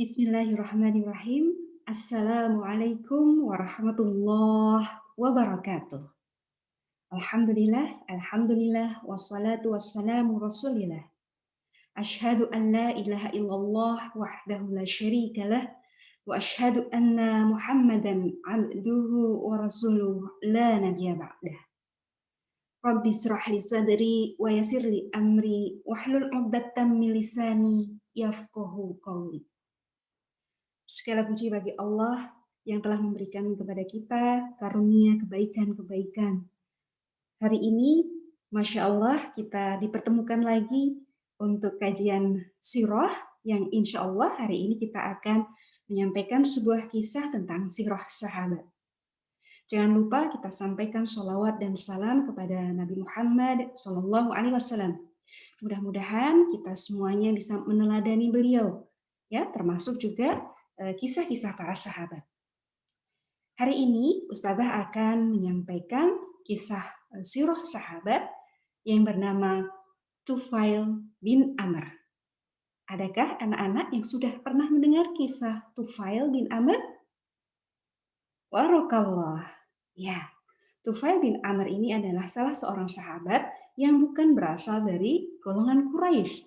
Bismillahirrahmanirrahim. Assalamualaikum warahmatullahi wabarakatuh. Alhamdulillah, wassalatu wassalamu rasulillah. Ashhadu an la ilaha illallah wahdahu la syarika lah, wa ashhadu anna Muhammadan abduhu wa rasuluh la nabiyya ba'dah. Rabbi israh li sadri wa yassir li amri wahlul 'uqdatam min lisani yafqahu qawli. Segala puji bagi Allah yang telah memberikan kepada kita karunia kebaikan-kebaikan. Hari ini, Masya Allah, kita dipertemukan lagi untuk kajian sirah yang insya Allah hari ini kita akan menyampaikan sebuah kisah tentang sirah sahabat. Jangan lupa kita sampaikan sholawat dan salam kepada Nabi Muhammad SAW. Mudah-mudahan kita semuanya bisa meneladani beliau, ya, termasuk juga kisah-kisah para sahabat. Hari ini Ustazah akan menyampaikan kisah sirah sahabat yang bernama Tufail bin Amr. Adakah anak-anak yang sudah pernah mendengar kisah Tufail bin Amr? Barakallah. Ya, Tufail bin Amr ini adalah salah seorang sahabat yang bukan berasal dari golongan Quraisy.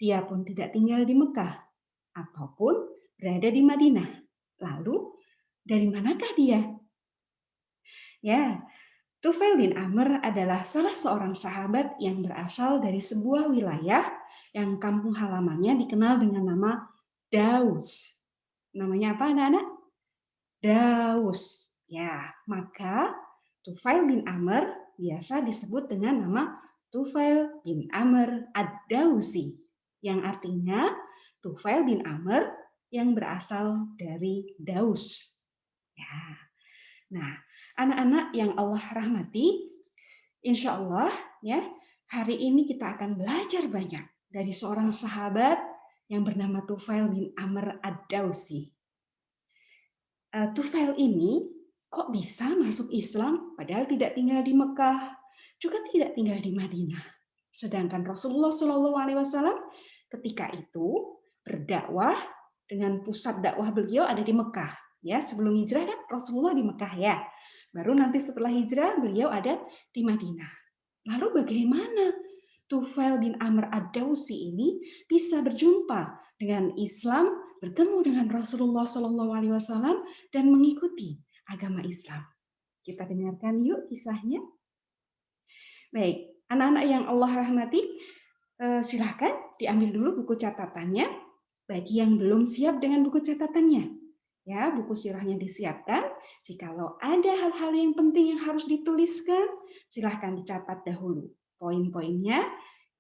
Dia pun tidak tinggal di Mekah ataupun berada di Madinah. Lalu, dari manakah dia? Ya, Tufail bin Amr adalah salah seorang sahabat yang berasal dari sebuah wilayah yang kampung halamannya dikenal dengan nama Daus. Namanya apa, anak-anak? Daus. Ya, maka Tufail bin Amr biasa disebut dengan nama Tufail bin Amr ad-Dausi, yang artinya Tufail bin Amr yang berasal dari Daus. Ya. Nah, anak-anak yang Allah rahmati, insya Allah ya, hari ini kita akan belajar banyak dari seorang sahabat yang bernama Tufail bin Amr ad-Dausi. Tufail ini kok bisa masuk Islam padahal tidak tinggal di Mekah, juga tidak tinggal di Madinah. Sedangkan Rasulullah SAW ketika itu berdakwah dengan pusat dakwah beliau ada di Mekah. Ya, sebelum hijrah kan Rasulullah di Mekah ya. Baru nanti setelah hijrah beliau ada di Madinah. Lalu bagaimana Tufail bin Amr ad-Dausi ini bisa berjumpa dengan Islam, bertemu dengan Rasulullah SAW dan mengikuti agama Islam? Kita dengarkan yuk kisahnya. Baik, anak-anak yang Allah rahmati, silakan diambil dulu buku catatannya. Bagi yang belum siap dengan buku catatannya, ya, buku sirahnya disiapkan. Jikalau ada hal-hal yang penting yang harus dituliskan, silahkan dicatat dahulu poin-poinnya,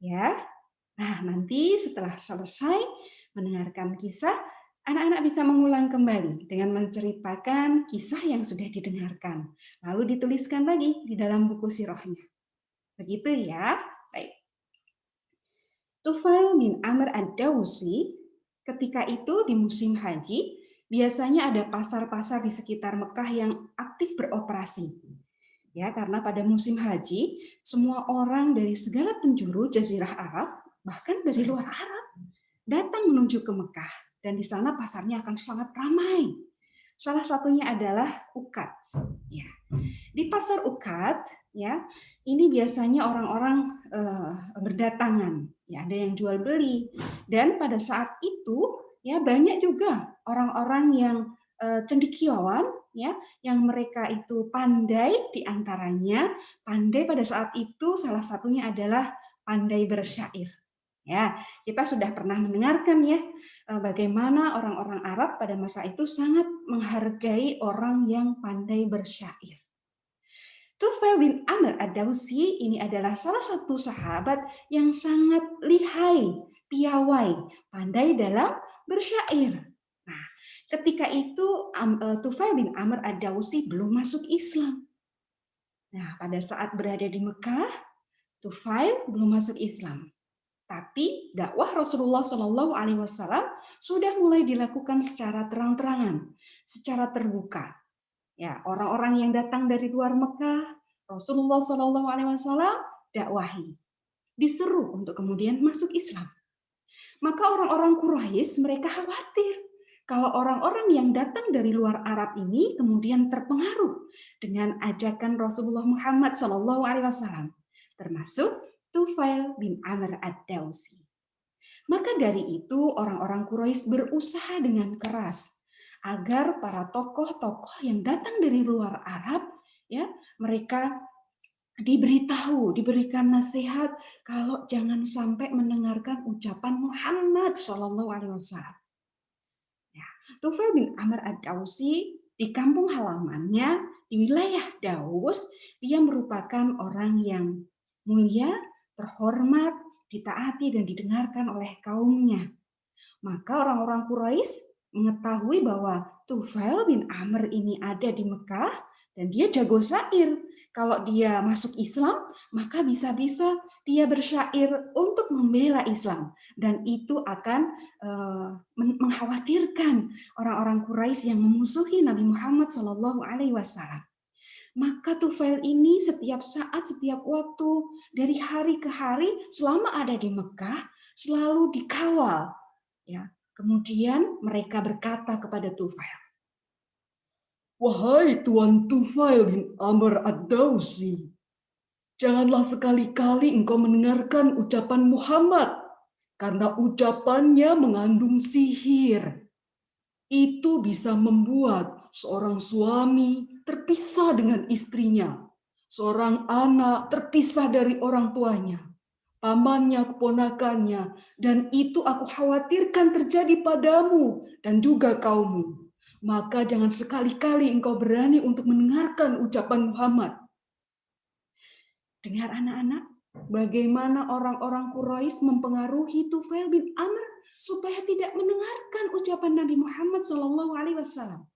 ya. Nah, nanti setelah selesai mendengarkan kisah, anak-anak bisa mengulang kembali dengan menceritakan kisah yang sudah didengarkan, lalu dituliskan lagi di dalam buku sirahnya. Begitu ya. Baik. Tufail bin Amr ad-Dausi ketika itu di musim haji, biasanya ada pasar-pasar di sekitar Mekah yang aktif beroperasi. Ya, karena pada musim haji, semua orang dari segala penjuru Jazirah Arab, bahkan dari luar Arab, datang menuju ke Mekah. Dan di sana pasarnya akan sangat ramai. Salah satunya adalah Uqad. Ya. Di pasar Uqad, ya, ini biasanya orang-orang berdatangan. Ya, ada yang jual beli. Dan pada saat itu, ya, banyak juga orang-orang yang cendekiawan, ya, yang mereka itu pandai, diantaranya pandai pada saat itu salah satunya adalah pandai bersyair. Ya, kita sudah pernah mendengarkan ya bagaimana orang-orang Arab pada masa itu sangat menghargai orang yang pandai bersyair. Tufail bin Amr ad-Dausi ini adalah salah satu sahabat yang sangat lihai, piawai, pandai dalam bersyair. Nah, ketika itu Tufail bin Amr ad-Dausi belum masuk Islam. Nah, pada saat berada di Mekah, Tufail belum masuk Islam. Tapi dakwah Rasulullah Shallallahu Alaihi Wasallam sudah mulai dilakukan secara terang-terangan, secara terbuka. Ya, orang-orang yang datang dari luar Mekah, Rasulullah Shallallahu Alaihi Wasallam dakwahi, diseru untuk kemudian masuk Islam. Maka orang-orang Quraisy mereka khawatir. Kalau orang-orang yang datang dari luar Arab ini kemudian terpengaruh dengan ajakan Rasulullah Muhammad SAW, termasuk Tufail bin Amr ad-Dausi. Maka dari itu orang-orang Quraisy berusaha dengan keras agar para tokoh-tokoh yang datang dari luar Arab, ya, mereka diberitahu, diberikan nasihat kalau jangan sampai mendengarkan ucapan Muhammad SAW. Tufail bin Amr ad-Dausi di kampung halamannya di wilayah Daus, dia merupakan orang yang mulia, terhormat, ditaati dan didengarkan oleh kaumnya. Maka orang-orang Quraisy mengetahui bahwa Tufail bin Amr ini ada di Mekah dan dia jago syair. Kalau dia masuk Islam, maka bisa-bisa dia bersyair untuk membela Islam. Dan itu akan mengkhawatirkan orang-orang Quraisy yang memusuhi Nabi Muhammad SAW. Maka Tufail ini setiap saat, setiap waktu, dari hari ke hari, selama ada di Mekah, selalu dikawal. Ya. Kemudian mereka berkata kepada Tufail, "Wahai Tuan Tufail bin Amr ad-Dausi, janganlah sekali-kali engkau mendengarkan ucapan Muhammad, karena ucapannya mengandung sihir. Itu bisa membuat seorang suami terpisah dengan istrinya, seorang anak terpisah dari orang tuanya, pamannya, keponakannya, dan itu aku khawatirkan terjadi padamu dan juga kaummu. Maka jangan sekali-kali engkau berani untuk mendengarkan ucapan Muhammad." Dengar anak-anak, bagaimana orang-orang Quraisy mempengaruhi Tufail bin Amr supaya tidak mendengarkan ucapan Nabi Muhammad SAW.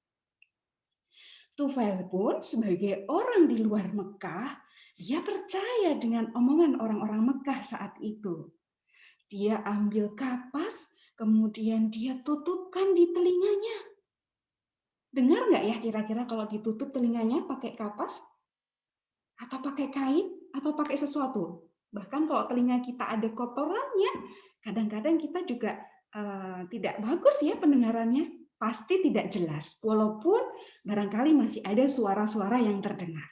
Tufail pun sebagai orang di luar Mekah, dia percaya dengan omongan orang-orang Mekah saat itu. Dia ambil kapas, kemudian dia tutupkan di telinganya. Dengar nggak ya kira-kira kalau ditutup telinganya pakai kapas? Atau pakai kain? Atau pakai sesuatu? Bahkan kalau telinga kita ada kotorannya, kadang-kadang kita juga tidak bagus ya pendengarannya. Pasti tidak jelas, walaupun barangkali masih ada suara-suara yang terdengar.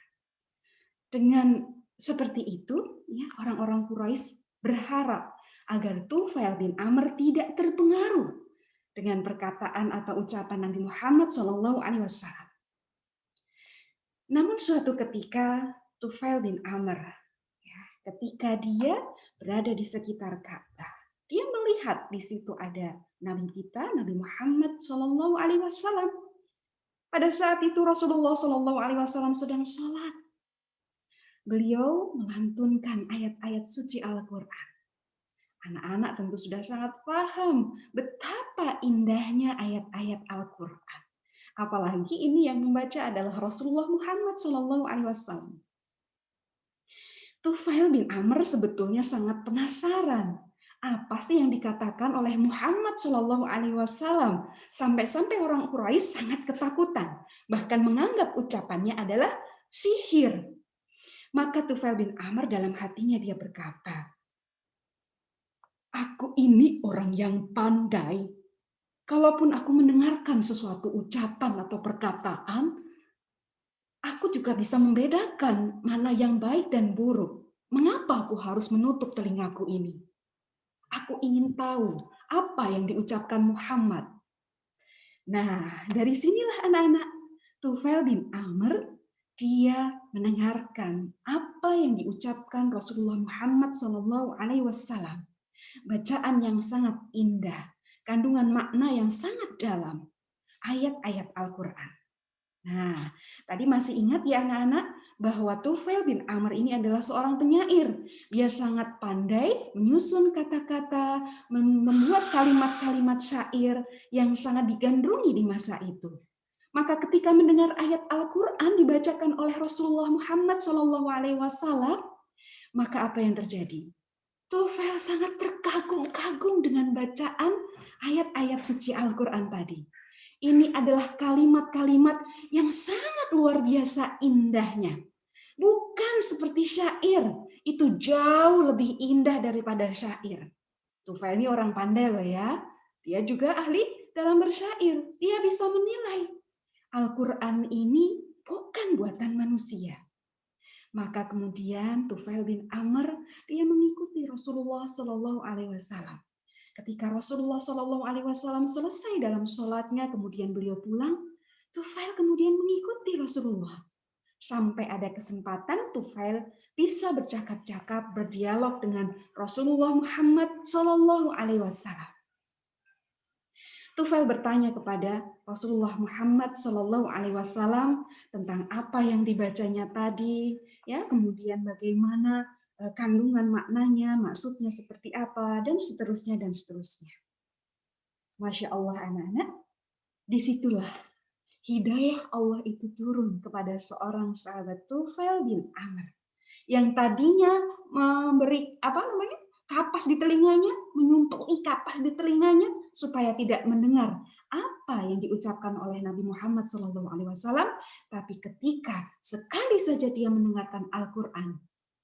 Dengan seperti itu, ya, orang-orang Quraisy berharap agar Tufail bin Amr tidak terpengaruh dengan perkataan atau ucapan Nabi Muhammad SAW. Namun suatu ketika Tufail bin Amr, ya, ketika dia berada di sekitar Ka'bah, dia melihat di situ ada Nabi kita, Nabi Muhammad SAW. Pada saat itu Rasulullah SAW sedang sholat. Beliau melantunkan ayat-ayat suci Al-Quran. Anak-anak tentu sudah sangat paham betapa indahnya ayat-ayat Al-Quran. Apalagi ini yang membaca adalah Rasulullah Muhammad SAW. Tufail bin Amr sebetulnya sangat penasaran. Apa sih yang dikatakan oleh Muhammad SAW? Sampai-sampai orang Quraisy sangat ketakutan. Bahkan menganggap ucapannya adalah sihir. Maka Tufail bin Amr dalam hatinya dia berkata, "Aku ini orang yang pandai. Kalaupun aku mendengarkan sesuatu ucapan atau perkataan, aku juga bisa membedakan mana yang baik dan buruk. Mengapa aku harus menutup telingaku ini? Aku ingin tahu apa yang diucapkan Muhammad." Nah, dari sinilah anak-anak, Tufail bin Amr, dia mendengarkan apa yang diucapkan Rasulullah Muhammad SAW. Bacaan yang sangat indah, kandungan makna yang sangat dalam, ayat-ayat Al-Quran. Nah, tadi masih ingat ya anak-anak bahwa Tufail bin Amr ini adalah seorang penyair. Dia sangat pandai menyusun kata-kata, membuat kalimat-kalimat syair yang sangat digandrungi di masa itu. Maka ketika mendengar ayat Al-Quran dibacakan oleh Rasulullah Muhammad SAW, maka apa yang terjadi? Tufail sangat terkagum-kagum dengan bacaan ayat-ayat suci Al-Quran tadi. Ini adalah kalimat-kalimat yang sangat luar biasa indahnya. Bukan seperti syair, itu jauh lebih indah daripada syair. Tufail ini orang pandai loh ya. Dia juga ahli dalam bersyair. Dia bisa menilai Al-Quran ini bukan buatan manusia. Maka kemudian Tufail bin Amr dia mengikuti Rasulullah Shallallahu Alaihi Wasallam. Ketika Rasulullah Shallallahu Alaihi Wasallam selesai dalam sholatnya, kemudian beliau pulang, Tufail kemudian mengikuti Rasulullah. Sampai ada kesempatan Tufail bisa bercakap-cakap, berdialog dengan Rasulullah Muhammad Shallallahu Alaihi Wasallam. Tufail bertanya kepada Rasulullah Muhammad Shallallahu Alaihi Wasallam tentang apa yang dibacanya tadi, ya, kemudian bagaimana kandungan maknanya, maksudnya seperti apa, dan seterusnya dan seterusnya. Masya Allah anak-anak, disitulah hidayah Allah itu turun kepada seorang sahabat Tufail bin Amr yang tadinya memberi kapas di telinganya, menyuntui kapas di telinganya supaya tidak mendengar apa yang diucapkan oleh Nabi Muhammad SAW. Tapi ketika sekali saja dia mendengarkan Al-Quran,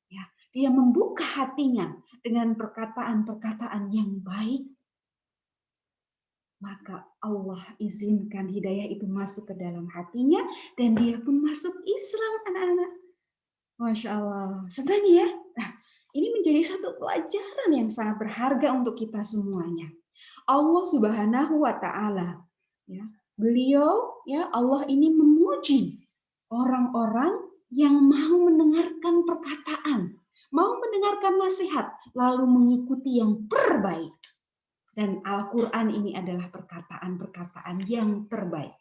ya, dia membuka hatinya dengan perkataan-perkataan yang baik, maka Allah izinkan hidayah itu masuk ke dalam hatinya dan dia pun masuk Islam, anak-anak. Masya Allah, sedang ya. Nah, ini menjadi satu pelajaran yang sangat berharga untuk kita semuanya. Allah Subhanahu wa Ta'ala, ya, beliau, ya, Allah ini memuji orang-orang yang mau mendengarkan perkataan, mau mendengarkan nasihat, lalu mengikuti yang terbaik. Dan Al-Quran ini adalah perkataan-perkataan yang terbaik.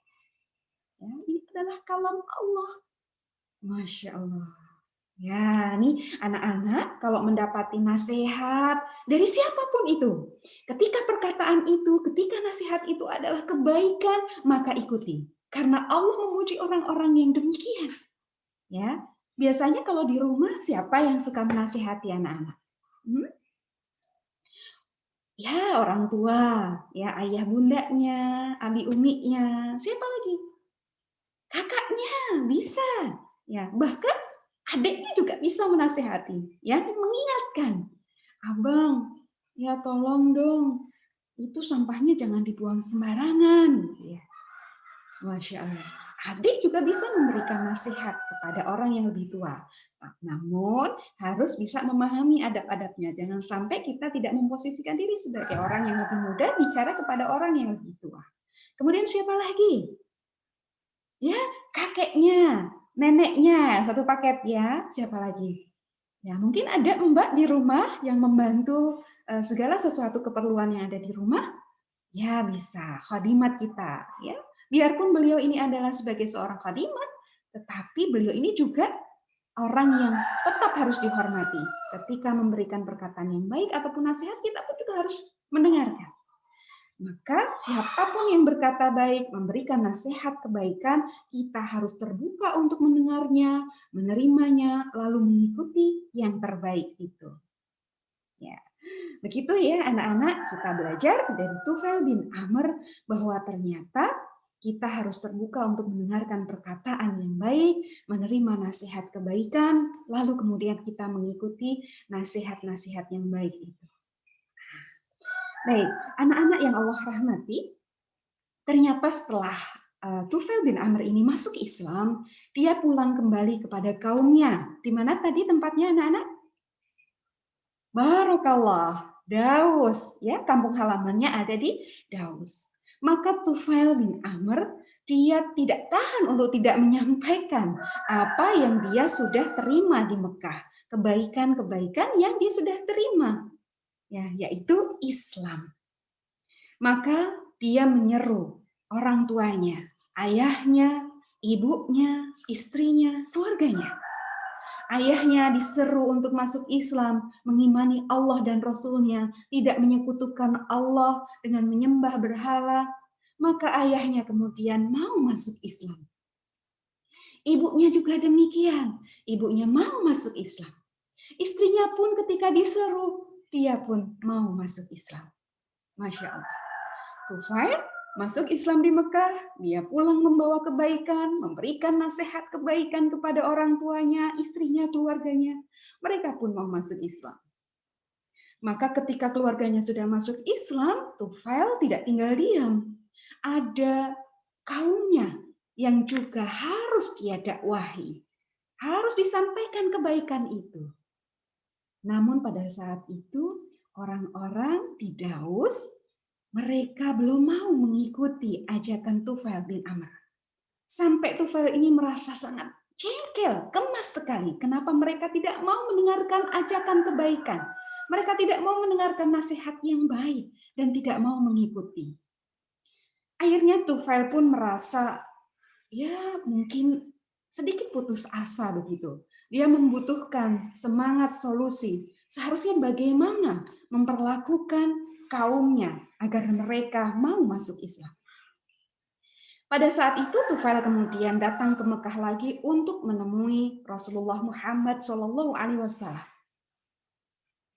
Ya, ini adalah kalam Allah. Masya Allah. Ya, nih anak-anak kalau mendapati nasihat dari siapapun itu, ketika perkataan itu, ketika nasihat itu adalah kebaikan, maka ikuti. Karena Allah memuji orang-orang yang demikian. Ya, biasanya kalau di rumah siapa yang suka menasihati anak-anak? Ya, orang tua, ya, ayah bundanya, abi uminya, siapa lagi? Kakaknya bisa. Ya, bahkan adiknya juga bisa menasihati, ya, mengingatkan. Abang, ya tolong dong, itu sampahnya jangan dibuang sembarangan. Ya. Masya Allah. Adik juga bisa memberikan nasihat kepada orang yang lebih tua. Namun harus bisa memahami adab-adabnya. Jangan sampai kita tidak memposisikan diri sebagai orang yang lebih muda bicara kepada orang yang lebih tua. Kemudian siapa lagi? Ya, kakeknya, neneknya, satu paket ya. Siapa lagi? Ya, mungkin ada mbak di rumah yang membantu segala sesuatu keperluan yang ada di rumah. Ya, bisa. Khadimat kita. Ya, biarpun beliau ini adalah sebagai seorang khadimat, tetapi beliau ini juga orang yang tetap harus dihormati. Ketika memberikan perkataan yang baik ataupun nasihat, kita pun juga harus mendengarkan. Maka siapapun yang berkata baik, memberikan nasihat kebaikan, kita harus terbuka untuk mendengarnya, menerimanya, lalu mengikuti yang terbaik itu. Ya, begitu ya anak-anak, kita belajar dari Tufail bin Amr bahwa ternyata kita harus terbuka untuk mendengarkan perkataan yang baik, menerima nasihat kebaikan, lalu kemudian kita mengikuti nasihat-nasihat yang baik itu. Baik, anak-anak yang Allah rahmati, ternyata setelah Tufail bin Amr ini masuk Islam, dia pulang kembali kepada kaumnya. Di mana tadi tempatnya anak-anak? Barakallah, Daus, ya, kampung halamannya ada di Daus. Maka Tufail bin Amr dia tidak tahan untuk tidak menyampaikan apa yang dia sudah terima di Mekah, kebaikan-kebaikan yang dia sudah terima, ya, yaitu Islam. Maka dia menyeru orang tuanya, ayahnya, ibunya, istrinya, keluarganya. Ayahnya diseru untuk masuk Islam, mengimani Allah dan Rasul-Nya, tidak menyekutukan Allah dengan menyembah berhala. Maka ayahnya kemudian mau masuk Islam. Ibunya juga demikian. Ibunya mau masuk Islam. Istrinya pun ketika diseru, dia pun mau masuk Islam. Masya Allah. Tufail masuk Islam di Mekah, dia pulang membawa kebaikan, memberikan nasihat kebaikan kepada orang tuanya, istrinya, keluarganya. Mereka pun mau masuk Islam. Maka ketika keluarganya sudah masuk Islam, Tufail tidak tinggal diam. ada kaumnya yang juga harus dia dakwahi, harus disampaikan kebaikan itu. Namun pada saat itu orang-orang di Daus mereka belum mau mengikuti ajakan Tufail bin Amr. Sampai Tufail ini merasa sangat jengkel, kemas sekali. Kenapa mereka tidak mau mendengarkan ajakan kebaikan? Mereka tidak mau mendengarkan nasihat yang baik dan tidak mau mengikuti. Akhirnya Tufail pun merasa ya mungkin sedikit putus asa begitu. Dia membutuhkan semangat solusi. Seharusnya bagaimana memperlakukan kaumnya agar mereka mau masuk Islam. Pada saat itu Tufail kemudian datang ke Mekah lagi untuk menemui Rasulullah Muhammad SAW.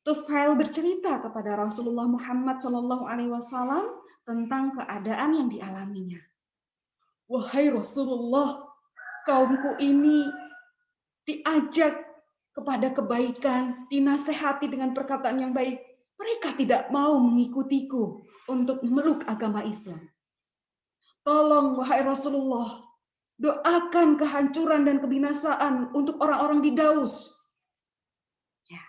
Tufail bercerita kepada Rasulullah Muhammad SAW tentang keadaan yang dialaminya. Wahai Rasulullah, kaumku ini diajak kepada kebaikan, dinasehati dengan perkataan yang baik. Mereka tidak mau mengikutiku untuk memeluk agama Islam. Tolong, wahai Rasulullah, doakan kehancuran dan kebinasaan untuk orang-orang di Daus. Ya.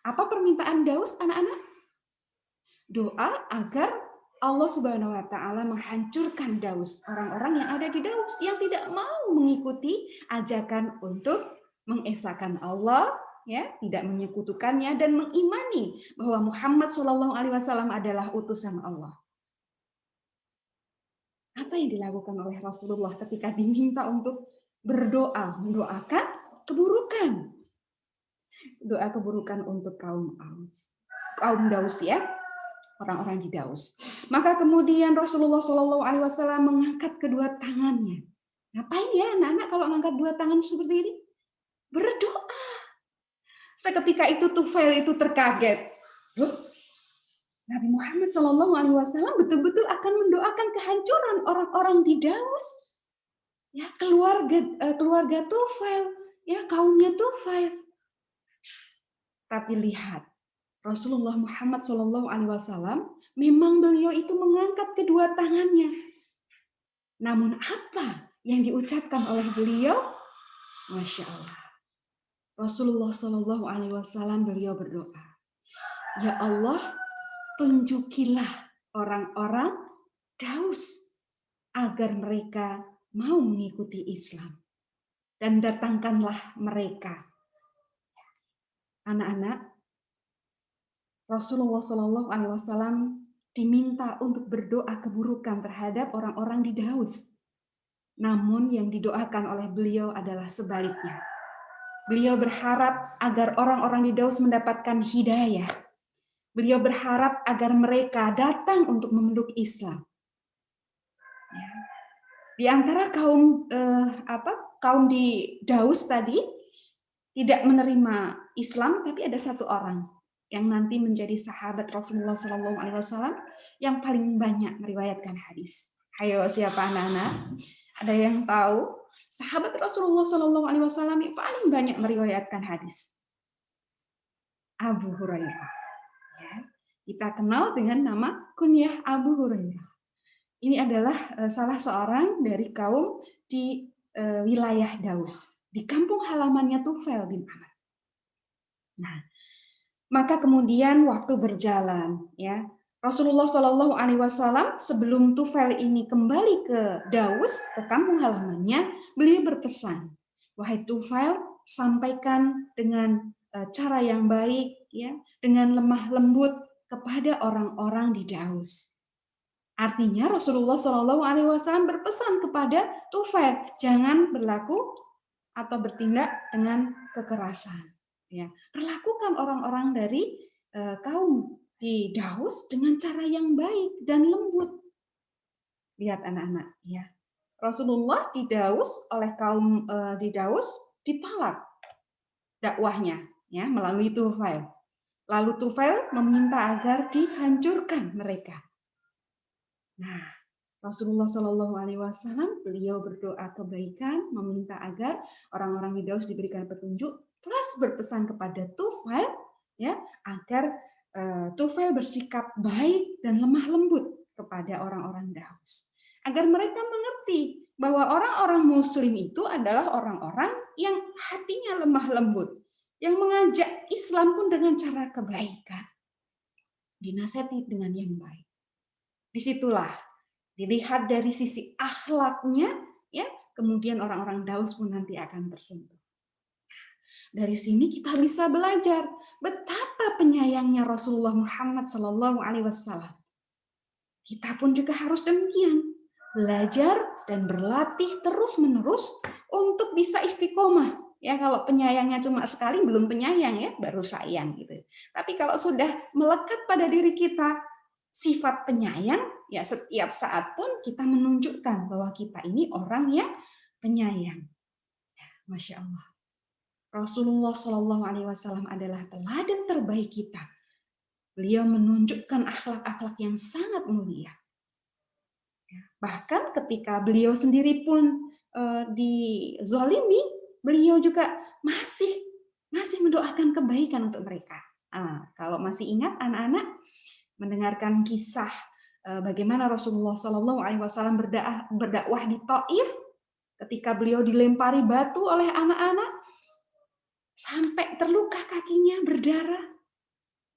Apa permintaan Daus, anak-anak? Doa agar Allah Subhanahu wa taala menghancurkan Daus, orang-orang yang ada di Daus yang tidak mau mengikuti ajakan untuk mengesahkan Allah, ya, tidak menyekutukannya dan mengimani bahwa Muhammad SAW adalah utusan Allah. Apa yang dilakukan oleh Rasulullah ketika diminta untuk berdoa, mendoakan keburukan. Doa keburukan untuk kaum Daus ya, orang-orang di Daus. Maka kemudian Rasulullah SAW mengangkat kedua tangannya. Ngapain ya anak-anak kalau mengangkat dua tangan seperti ini? Berdoa. Seketika itu Tufail itu terkaget. Loh, Nabi Muhammad SAW betul-betul akan mendoakan kehancuran orang-orang di Daus. Ya, keluarga Tufail, ya kaumnya Tufail. Tapi lihat, Rasulullah Muhammad SAW memang beliau itu mengangkat kedua tangannya. Namun apa yang diucapkan oleh beliau? Masya Allah. Rasulullah SAW beliau berdoa, ya Allah, tunjukilah orang-orang Daus agar mereka mau mengikuti Islam dan datangkanlah mereka. Anak-anak, Rasulullah SAW diminta untuk berdoa keburukan terhadap orang-orang di Daus. Namun yang didoakan oleh beliau adalah sebaliknya. Beliau berharap agar orang-orang di Daus mendapatkan hidayah. Beliau berharap agar mereka datang untuk memeluk Islam. Di antara kaum di Daus tadi tidak menerima Islam, tapi ada satu orang yang nanti menjadi sahabat Rasulullah SAW yang paling banyak meriwayatkan hadis. Ayo, siapa anak-anak? Ada yang tahu? Sahabat Rasulullah SAW yang paling banyak meriwayatkan hadis. Abu Hurairah. Ya, kita kenal dengan nama kunyah Abu Hurairah. Ini adalah salah seorang dari kaum di wilayah Daus, di kampung halamannya Tufail bin Amr. Nah, maka kemudian waktu berjalan, ya Rasulullah SAW sebelum Tufail ini kembali ke Daus, ke kampung halamannya, beliau berpesan, wahai Tufail, sampaikan dengan cara yang baik, ya, dengan lemah lembut kepada orang-orang di Daus. Artinya Rasulullah SAW berpesan kepada Tufail, jangan berlaku atau bertindak dengan kekerasan. Ya, perlakukan orang-orang dari kaum di Daus dengan cara yang baik dan lembut. Lihat anak-anak, ya. Rasulullah di Daus oleh kaum di Daus ditolak dakwahnya, ya, melalui Tufail. Lalu Tufail meminta agar dihancurkan mereka. Nah, Rasulullah SAW beliau berdoa kebaikan, meminta agar orang-orang di Daus diberikan petunjuk, plus berpesan kepada Tufail, ya, agar Tufail bersikap baik dan lemah lembut kepada orang-orang Daus. agar mereka mengerti bahwa orang-orang muslim itu adalah orang-orang yang hatinya lemah lembut, yang mengajak Islam pun dengan cara kebaikan, dinasihati dengan yang baik. Disitulah dilihat dari sisi akhlaknya, ya, kemudian orang-orang Daus pun nanti akan tersentuh. Dari sini kita bisa belajar betapa penyayangnya Rasulullah Muhammad SAW. Kita pun juga harus demikian, belajar dan berlatih terus-menerus untuk bisa istiqomah. Ya, kalau penyayangnya cuma sekali belum penyayang ya, baru sayang gitu. Tapi kalau sudah melekat pada diri kita sifat penyayang, ya setiap saat pun kita menunjukkan bahwa kita ini orang yang penyayang. Masya Allah. Rasulullah Shallallahu Alaihi Wasallam adalah teladan terbaik kita. Beliau menunjukkan akhlak-akhlak yang sangat mulia. Bahkan ketika beliau sendiri pun dizalimi, beliau juga masih mendoakan kebaikan untuk mereka. Kalau masih ingat anak-anak mendengarkan kisah bagaimana Rasulullah Shallallahu Alaihi Wasallam berdakwah di Taif, ketika beliau dilempari batu oleh anak-anak sampai terluka kakinya berdarah,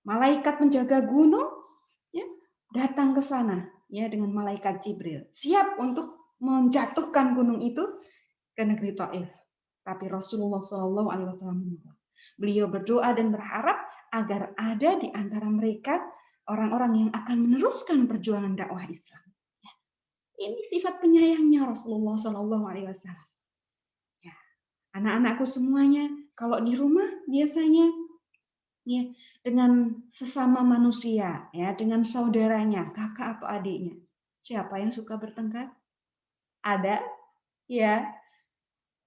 malaikat penjaga gunung ya, datang ke sana ya dengan malaikat Jibril, siap untuk menjatuhkan gunung itu ke negeri Taif. Tapi Rasulullah Shallallahu Alaihi Wasallam menolak. Beliau berdoa dan berharap agar ada di antara mereka orang-orang yang akan meneruskan perjuangan dakwah Islam. Ini sifat penyayangnya Rasulullah Shallallahu Alaihi Wasallam. Ya, anak-anakku semuanya, kalau di rumah biasanya ya dengan sesama manusia, ya dengan saudaranya, kakak atau adiknya, siapa yang suka bertengkar? Ada? Ya,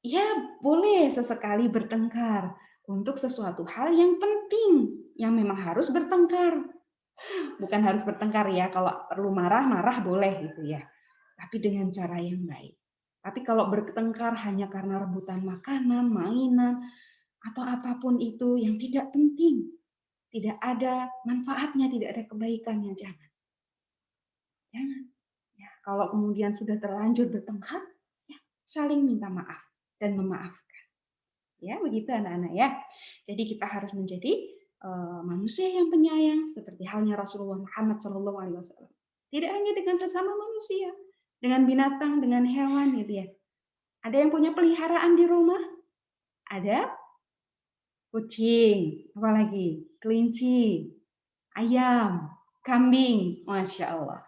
ya boleh sesekali bertengkar untuk sesuatu hal yang penting, yang memang harus bertengkar. Bukan harus bertengkar ya, kalau perlu marah-marah boleh gitu ya. Tapi dengan cara yang baik. Tapi kalau bertengkar hanya karena rebutan makanan, mainan, atau apapun itu yang tidak penting, tidak ada manfaatnya, tidak ada kebaikannya, jangan. Jangan. Ya, kalau kemudian sudah terlanjur bertengkar, ya, saling minta maaf dan memaafkan. Ya, begitu anak-anak ya. Jadi kita harus menjadi manusia yang penyayang seperti halnya Rasulullah Muhammad SAW. Tidak hanya dengan sesama manusia, dengan binatang, dengan hewan gitu ya. Ada yang punya peliharaan di rumah? Ada kucing, apalagi kelinci, ayam, kambing, masya Allah.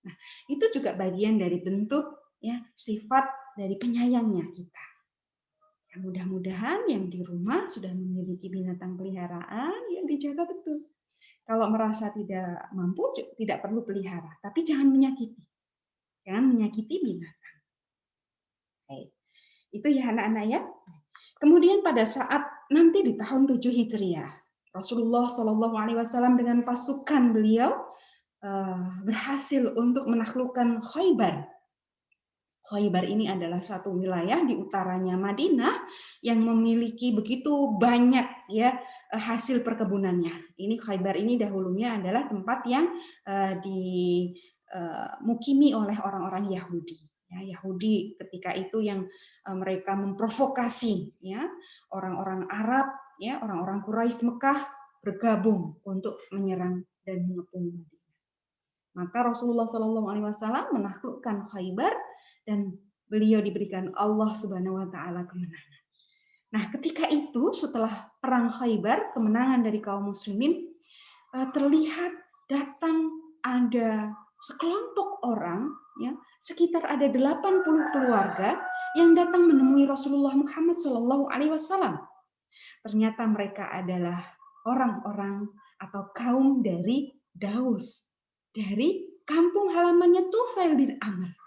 Nah, itu juga bagian dari bentuk ya sifat dari penyayangnya kita. Ya, mudah-mudahan yang di rumah sudah memiliki binatang peliharaan yang dijaga betul. Kalau merasa tidak mampu, tidak perlu pelihara, tapi jangan menyakiti. Jangan menyakiti binatang. Oke. Itu ya anak-anak ya. Kemudian pada saat nanti di tahun 7 Hijriah, Rasulullah Shallallahu Alaihi Wasallam dengan pasukan beliau berhasil untuk menaklukkan Khaybar. Khaybar ini adalah satu wilayah di utaranya Madinah yang memiliki begitu banyak ya hasil perkebunannya. Ini Khaybar ini dahulunya adalah tempat yang dimukimi oleh orang-orang Yahudi. Ya, Yahudi ketika itu yang mereka memprovokasi ya orang-orang Arab ya orang-orang Quraisy Mekah bergabung untuk menyerang dan mengepung Madinah. Maka Rasulullah Shallallahu Alaihi Wasallam menaklukkan Khaybar dan beliau diberikan Allah Subhanahu Wa Taala kemenangan. Nah, ketika itu setelah perang Khaybar, kemenangan dari kaum muslimin, terlihat datang ada sekelompok orang, ya, sekitar ada 80 keluarga yang datang menemui Rasulullah Muhammad Shallallahu Alaihi Wasallam. Ternyata mereka adalah orang-orang atau kaum dari Daus, dari kampung halamannya Tufail bin Amr.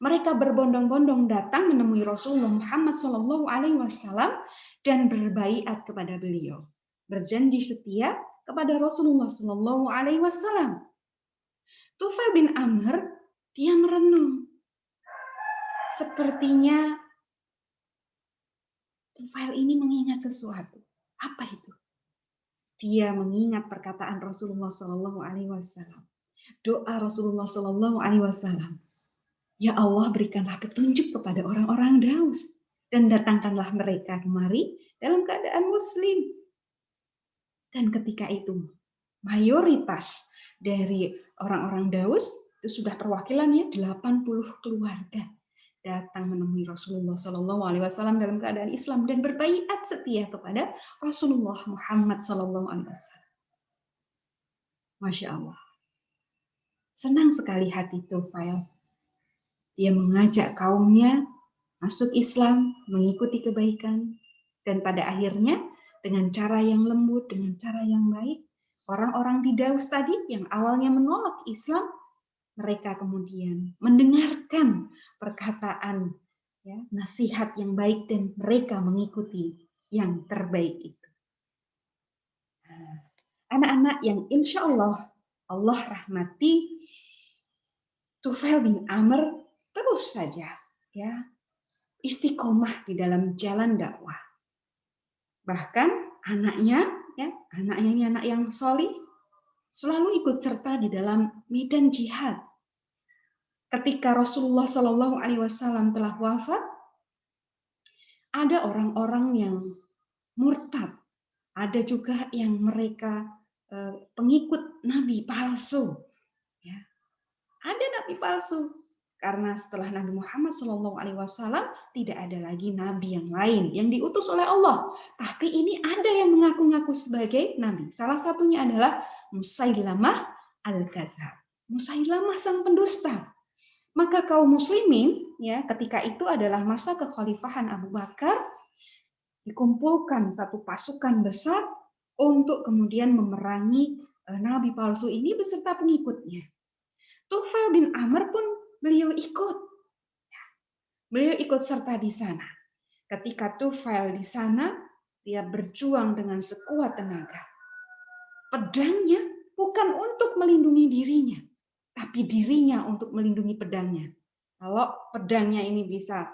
Mereka berbondong-bondong datang menemui Rasulullah Muhammad Shallallahu Alaihi Wasallam dan berbaiat kepada beliau, berjanji setia kepada Rasulullah Shallallahu Alaihi Wasallam. Tufail bin Amr dia merenung, sepertinya Tufail ini mengingat sesuatu. Apa itu? Dia mengingat perkataan Rasulullah Shallallahu Alaihi Wasallam Doa Rasulullah Shallallahu Alaihi Wasallam, ya Allah berikanlah petunjuk kepada orang-orang Daus dan datangkanlah mereka kemari dalam keadaan Muslim. Dan ketika itu mayoritas dari orang-orang Daus itu sudah perwakilannya 80 keluarga datang menemui Rasulullah Shallallahu Alaihi Wasallam dalam keadaan Islam dan berbaiat setia kepada Rasulullah Muhammad Shallallahu Alaihi Wasallam. Masya Allah, senang sekali hati Tufail. Dia mengajak kaumnya masuk Islam, mengikuti kebaikan, dan pada akhirnya dengan cara yang lembut, dengan cara yang baik, orang-orang di Daus tadi yang awalnya menolak Islam, mereka kemudian mendengarkan perkataan, ya, nasihat yang baik dan mereka mengikuti yang terbaik itu. Anak-anak yang insya Allah rahmati, Tufail bin Amr terus saja ya istiqomah di dalam jalan dakwah. Bahkan anaknya ini anak yang solih, selalu ikut serta di dalam medan jihad. Ketika Rasulullah Shallallahu Alaihi Wasallam telah wafat, ada orang-orang yang murtad, ada juga yang mereka pengikut nabi palsu. Ya. Ada nabi palsu karena setelah Nabi Muhammad SAW tidak ada lagi nabi yang lain yang diutus oleh Allah. Tapi ini ada yang mengaku-ngaku sebagai nabi. Salah satunya adalah Musailamah al-Kadzab. Musailamah sang pendusta. Maka kaum muslimin ya ketika itu adalah masa kekhalifahan Abu Bakar, dikumpulkan satu pasukan besar untuk kemudian memerangi nabi palsu ini beserta pengikutnya. Tufail bin Amr pun beliau ikut. Beliau ikut serta di sana. Ketika Tufail di sana, dia berjuang dengan sekuat tenaga. Pedangnya bukan untuk melindungi dirinya, tapi dirinya untuk melindungi pedangnya. Kalau pedangnya ini bisa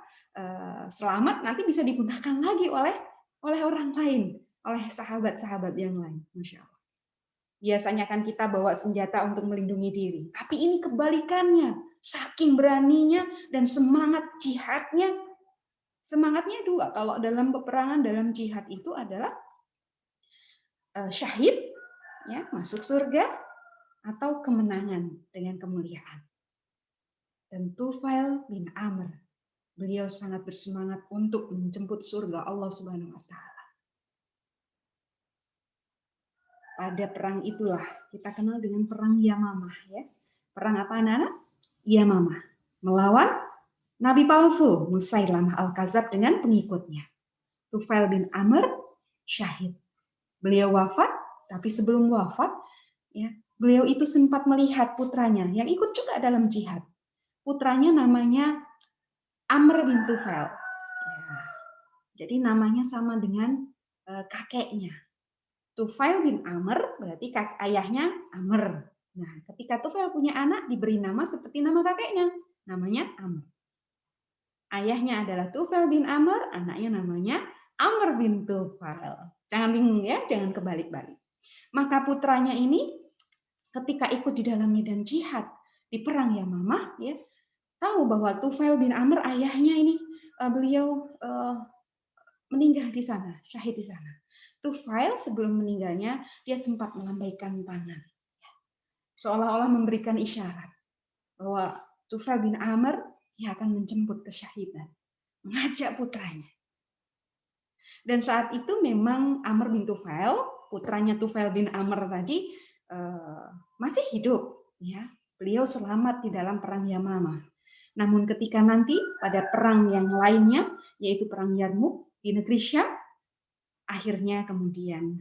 selamat, nanti bisa digunakan lagi oleh orang lain, oleh sahabat-sahabat yang lain. Masya Allah. Biasanya kan kita bawa senjata untuk melindungi diri. Tapi ini kebalikannya. Saking beraninya dan semangat jihadnya. Semangatnya dua. Kalau dalam peperangan, dalam jihad itu adalah syahid, ya, masuk surga, atau kemenangan dengan kemuliaan. Dan Tufail bin Amr, beliau sangat bersemangat untuk menjemput surga Allah Subhanahu wa Ta'ala. Pada perang itulah kita kenal dengan perang Yamamah, ya. Perang apa, anak-anak? Yamamah, melawan nabi palsu Musailamah al-Kadzab dengan pengikutnya. Tufail bin Amr syahid. Beliau wafat, tapi sebelum wafat, ya, beliau itu sempat melihat putranya yang ikut juga dalam jihad. Putranya namanya Amr bin Tufail. Ya, jadi namanya sama dengan kakeknya. Tufail bin Amr berarti ayahnya Amr. Nah, ketika Tufail punya anak diberi nama seperti nama kakeknya, namanya Amr. Ayahnya adalah Tufail bin Amr, anaknya namanya Amr bin Tufail. Jangan bingung ya, jangan kebalik-balik. Maka putranya ini ketika ikut di dalam medan jihad di perang Yamamah, ya, tahu bahwa Tufail bin Amr ayahnya ini beliau meninggal di sana, syahid di sana. Tufail sebelum meninggalnya dia sempat melambaikan tangan, seolah-olah memberikan isyarat bahwa Tufail bin Amr dia akan menjemput kesyahidan, mengajak putranya. Dan saat itu memang Amr bin Tufail, putranya Tufail bin Amr tadi masih hidup, ya. Beliau selamat di dalam perang Yamamah. Namun ketika nanti pada perang yang lainnya, yaitu perang Yarmuk di negeri Syam, akhirnya kemudian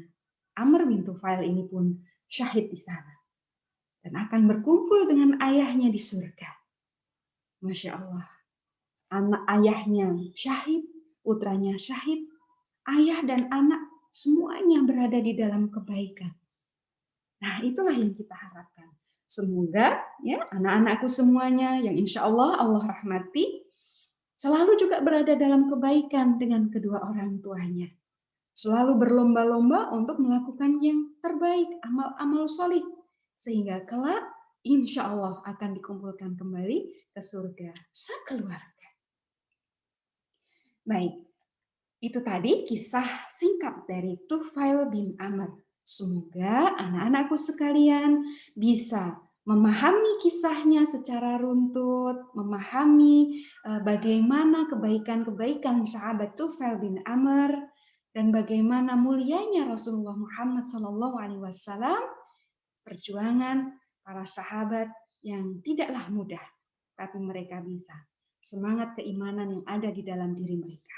Amr bin Tufail ini pun syahid di sana dan akan berkumpul dengan ayahnya di surga. Masya Allah, anak ayahnya syahid, putranya syahid, ayah dan anak semuanya berada di dalam kebaikan. Nah, itulah yang kita harapkan. Semoga ya anak-anakku semuanya yang insya Allah rahmati selalu juga berada dalam kebaikan dengan kedua orang tuanya. Selalu berlomba-lomba untuk melakukan yang terbaik, amal-amal solih. Sehingga kelak insya Allah akan dikumpulkan kembali ke surga sekeluarga. Baik, itu tadi kisah singkat dari Tufail bin Amr. Semoga anak-anakku sekalian bisa memahami kisahnya secara runtut, memahami bagaimana kebaikan-kebaikan sahabat Tufail bin Amr, dan bagaimana mulianya Rasulullah Muhammad SAW, perjuangan para sahabat yang tidaklah mudah, tapi mereka bisa. Semangat keimanan yang ada di dalam diri mereka.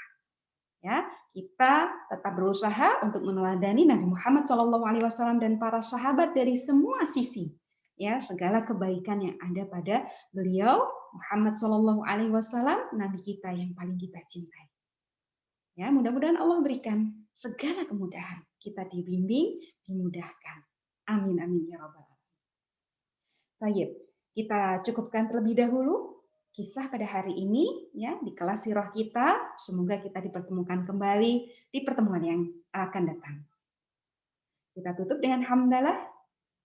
Ya, kita tetap berusaha untuk meneladani Nabi Muhammad SAW dan para sahabat dari semua sisi. Ya, segala kebaikan yang ada pada beliau Muhammad SAW, Nabi kita yang paling kita cintai. Ya, mudah-mudahan Allah berikan segala kemudahan. Kita dibimbing, dimudahkan. Amin amin ya rabbal alamin. Baik, kita cukupkan terlebih dahulu kisah pada hari ini ya di kelas sirah kita. Semoga kita dipertemukan kembali di pertemuan yang akan datang. Kita tutup dengan hamdalah,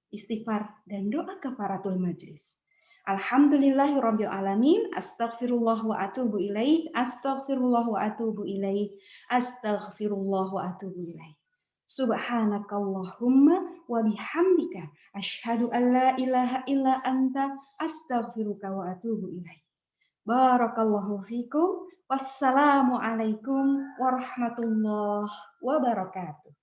istighfar dan doa kafaratul majlis. Alhamdulillahirabbil alamin, astaghfirullah wa atubu ilaih, astaghfirullah wa atubu ilaih, astaghfirullah wa atubu ilaih. Subhanakallahumma wa bihamdika asyhadu an la ilaha illa anta astaghfiruka wa atubu ilaih. Barakallahu fikum. Wassalamualaikum warahmatullahi wabarakatuh.